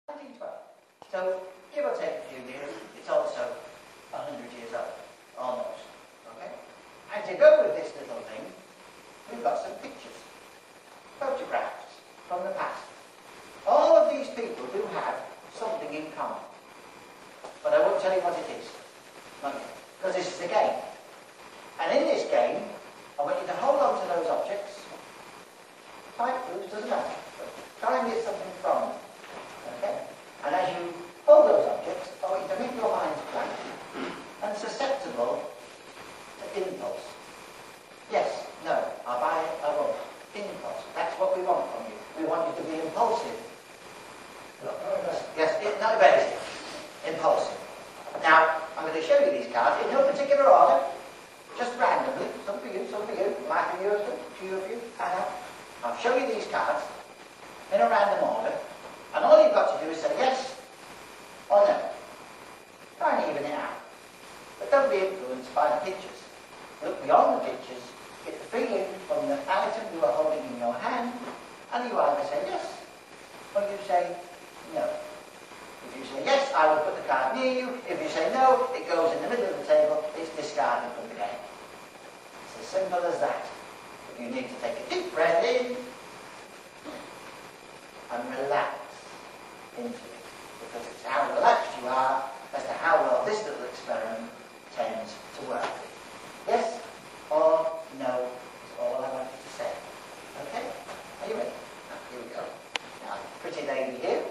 1912. So, give or take a few years, it's also 100 years old, almost. Okay? And to go with this little thing, we've got some pictures, photographs from the past. All of these people do have something in common. But I won't tell you what it is. Not yet. Because this is a game. And in this game, I want you to hold on to those objects. Tight, loose, doesn't matter. But try and get something from them. Okay? And as you hold those objects, I want you to make your minds blank and susceptible to impulse. Yes, no, I'll buy it, I won't. Impulse. That's what we want from you. We want you to be impulsive. Yes, not evasive. Impulsive. Now, I'm going to show you these cards in no particular order, just randomly. Some for you, might be yours, a few of you, I know. I'll show you these cards in a random order, and all you've got to do is say yes or no. Try and even it out. But don't be influenced by the pictures. Look beyond the pictures, get the feeling from the item you are holding in your hand, and you either say yes or you say no. If you say yes, I will put the card near you. If you say no, it goes in the middle of the table. It's discarded from the game. It's as simple as that. But you need to take a deep breath in and relax into it. Because it's how relaxed you are as to how well this little experiment tends to work. Yes or no is all I want you to say. Okay? Are you ready? Here we go. Now, pretty lady here.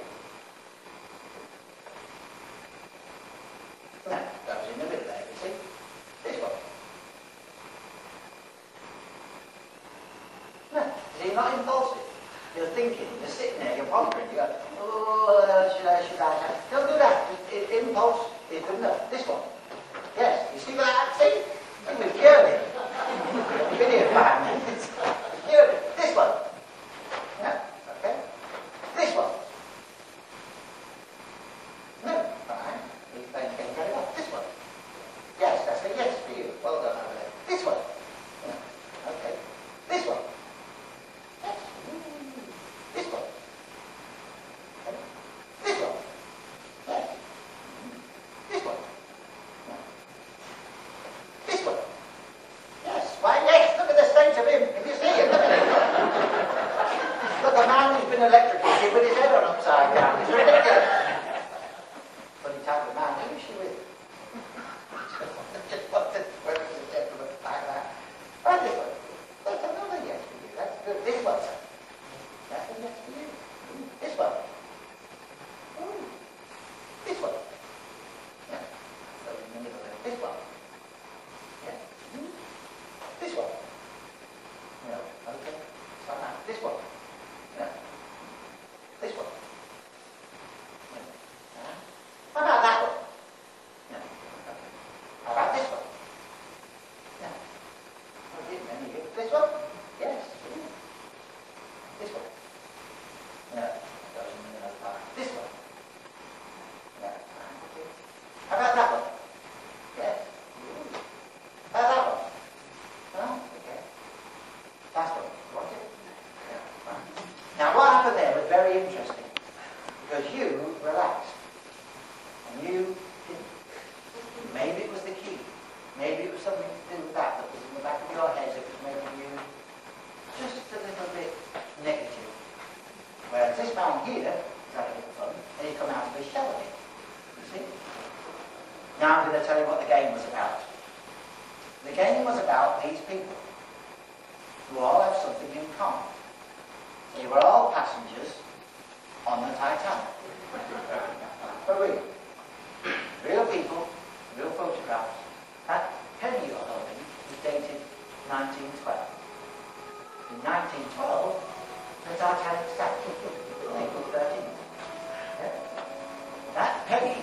No, that was in the middle there, you see? This one. No, see, you're not impulsive. You're thinking, you're sitting there, you're pondering, you go, oh, should I? Don't do that. Impulse is good enough. This one. Yes, you see that? See? It was cured. You've been here 5 minutes. Cured. This one. No, okay? This one. No, fine. He's thinking very well. This one. Yes, that's a yes for you. Well done over there. This one. No. Okay. This one. Yes. This one. Okay. This one. Yes. This one. No. This one. Yes. Why, yes. Look at the state of him. If you see him, look at him. Look, a man who's been electrocuted with his head on upside down. It's ridiculous. Funny type of man. Who is she with? Just wanted to work with a gentleman like that. Right, this one. That's another yes for you. That's good. This one. That's a yes for you. This one. Ooh. This one. Yeah. So in the middle there. This one. Yeah. This one. No. Okay. So now, this one. No. This one. No. How about that one? No. Okay. How about this one? No. Oh, didn't any of you? This one? Yes. This one? No. That goes in the middle of the bar. This one? No. Okay. How about that one? Yes. How about that one? No? Okay. Last one. You want it? No. Fine. Now what happened there was very interesting. Because you relaxed. And you didn't. Maybe it was the key. Maybe it was something to do with that was in the back of your head that was making you just a little bit negative. Whereas this man here is having a bit of fun, and he's come out of his shell again. You see? Now I'm going to tell you what the game was about. The game was about these people who all have something in common. They were all passengers on the Titanic. For real. Real people, real photographs. That penny you're holding is dated 1912. In 1912, the Titanic sank. April 13th. Yeah. That penny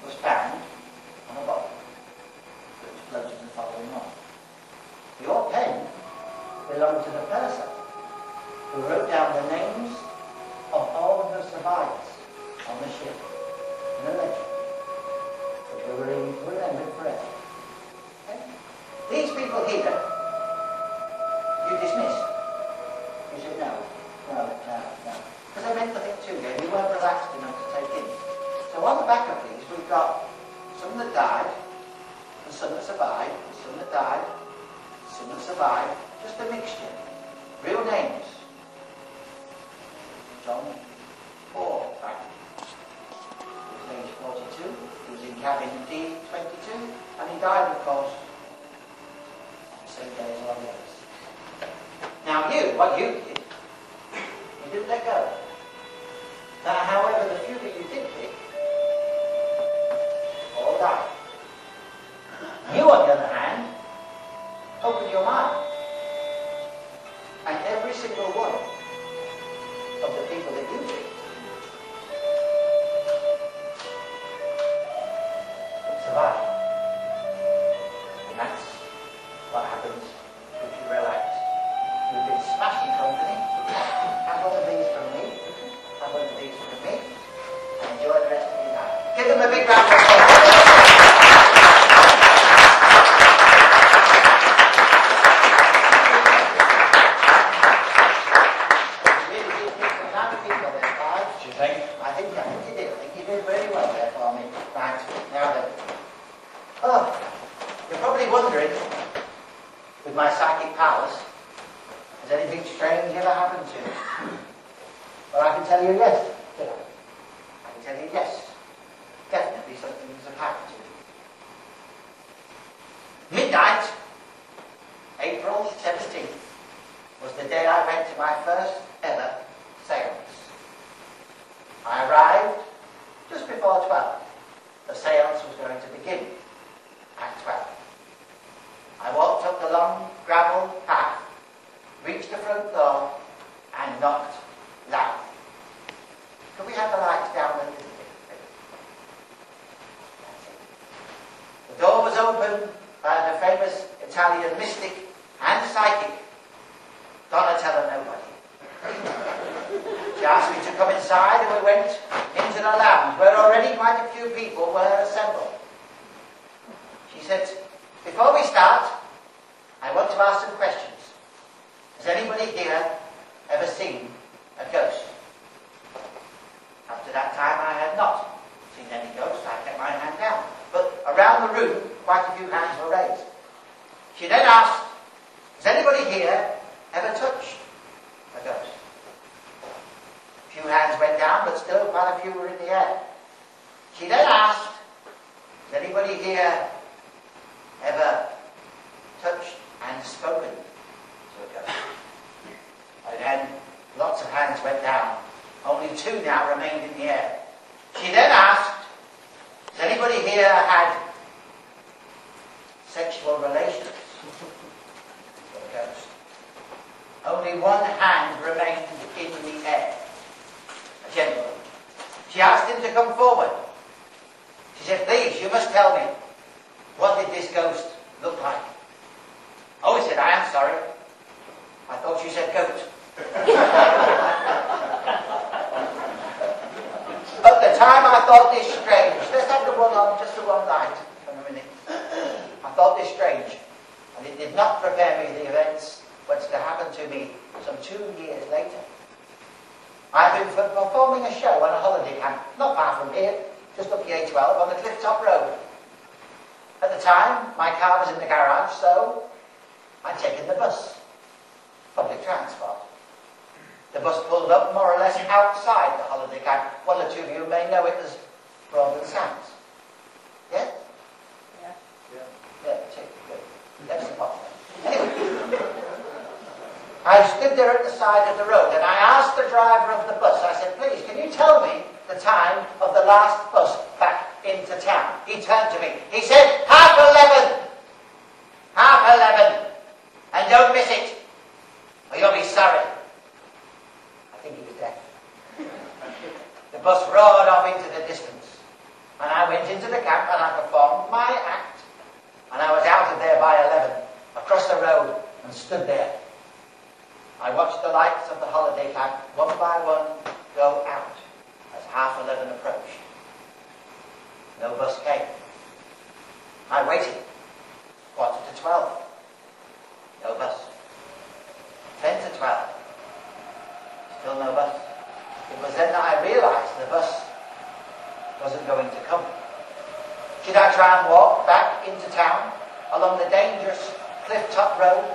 was found on a bottle that was floated the following morning. Your pen belonged to the person who wrote down the names of all of the survivors on the ship in a ledger, which will be remembered forever. Okay? These people here, you dismissed. You said no. Because they meant nothing to you. You weren't relaxed enough to So on the back of these, we've got some that died, and some that survived, and some that died, some that survived, just a mixture. Real names. John Paul, he was age 42, he was in cabin D22, and he died, of course, on the same day as all the others. Now what you did, you didn't let go. Now, however, the few that you did pick, all died. You, on the other hand, opened your mind. And every single one of the people that you picked survived. And that's what happens if you relax. You've been smashing company. Have one of these from me. Have one of these from me. And enjoy the rest of your night. Give them a big round of applause. I think you did. I think you did very well there for me. Right, now then. Oh, you're probably wondering, with my psychic powers, has anything strange ever happened to you? Well, I can tell you yes. I can tell you yes. Definitely something has happened to you. Midnight, April 17th, was the day I went to my first ever seance. I arrived just before 12. The seance was going to begin at 12. I walked up the long gravel path, reached the front door, and knocked loud. Could we have the lights down a little bit, please? That's it. The door was opened by the famous Italian mystic and psychic, Donatella Nobody. She asked me to come inside, and we went into the lounge where already quite a few people were assembled. She said, before we start, I want to ask some questions. Has anybody here ever seen a ghost? Up to that time I had not seen any ghosts. I kept my hand down. But around the room, quite a few hands were raised. She then asked, has anybody here ever touched a ghost? A few hands went down, but still quite a few were in the air. She then asked, has anybody here ever touched and spoken to a ghost? And then lots of hands went down. Only 2 now remained in the air. She then asked, has anybody here had sexual relations with a ghost? Only 1 hand remained in the air. A gentleman. She asked him to come forward. She said, please, you must tell me, what did this ghost look like? Oh, he said, I am sorry. I thought you said goat. At the time I thought this strange. Let's have the one on, just the one light for a minute. I thought this strange. And it did not prepare me for the events what's to happen to me some 2 years later. I've been performing a show on a holiday camp, not far from here, just up the A12 on the Clifftop Road. At the time, my car was in the garage, so I'd taken the bus, public transport. The bus pulled up more or less outside the holiday camp. 1 or 2 of you may know it as Broadland Sands. Yeah? Yeah. Yeah, good. That's the point. Anyway, I stood there at the side of the road and I asked the driver of the bus, I said, please, can you tell me the time of the last bus back into town? He turned to me. He said, 11:30. 11:30. And don't miss it, or you'll be sorry. I think he was deaf. The bus roared off into the distance. And I went into the camp and I performed my act. And I was out of there by 11, across the road, and stood there. I watched the lights of the holiday camp, one by one, go out as 11:30 approached. No bus came. I waited. 11:45. No bus. 11:50. Still no bus. It was then that I realised the bus wasn't going to come. Should I try and walk back into town along the dangerous cliff-top road?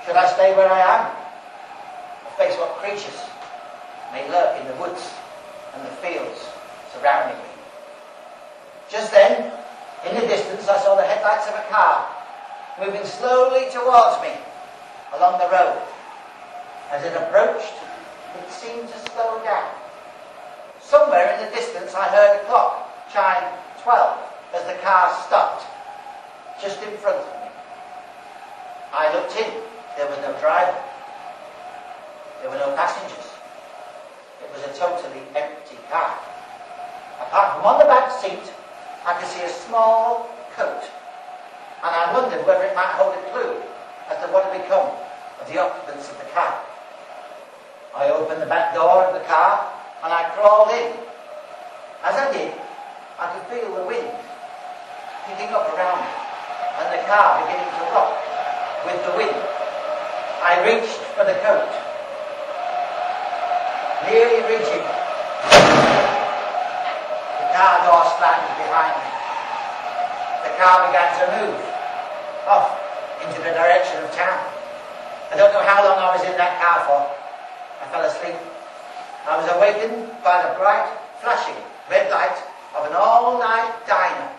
Should I stay where I am and face what creatures may lurk in the woods and the fields surrounding me? Just then, in the distance, I saw the headlights of a car moving slowly towards me along the road. As it approached, it seemed to slow down. Somewhere in the distance, I heard a clock chime 12 as the car stopped just in front of me. I looked in. There was no driver. There were no passengers. It was a totally empty car. Apart from on the back seat, I could see a small coat, and I wondered whether it might hold a clue as to what had become of the occupants of the car. I opened the back door of the car and I crawled in. As I did, I could feel the wind picking up around me and the car beginning to rock with the wind. I reached for the coat, nearly reaching it. The car door slammed behind me. The car began to move off into the direction of town. I don't know how long I was in that car for. I fell asleep. I was awakened by the bright, flashing red light of an all-night diner.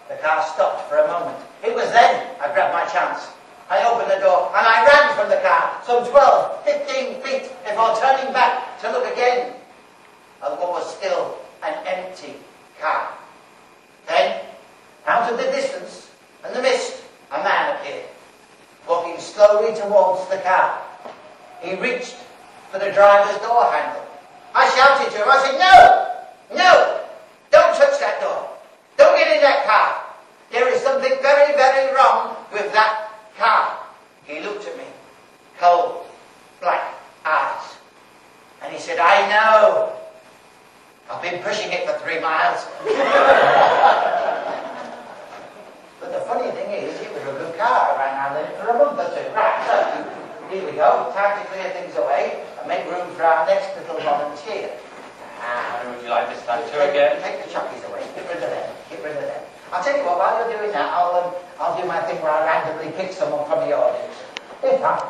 The car stopped for a moment. It was then I grabbed my chance. I opened the door and I ran from the car, some 12, 15 feet before turning back to look again at what was still an empty car. Then, out of the distance and the mist, a man appeared, walking slowly towards the car. He reached for the driver's door handle. I shouted to him, I said, "No! No! Don't touch that door! Don't get in that car! There is something very, very wrong with that car." He looked at me, cold, black eyes, and he said, "I know. I've been pushing it for 3 miles." But the funny thing is, it was a good car. I ran around in it for a month or two. Right, so here we go. Time to clear things away and make room for our next little volunteer. How would you like this time to again? Take the chockies away. Get rid of them. Get rid of them. I'll tell you what, while you're doing that, I'll do my thing where I randomly pick someone from the audience. In fact,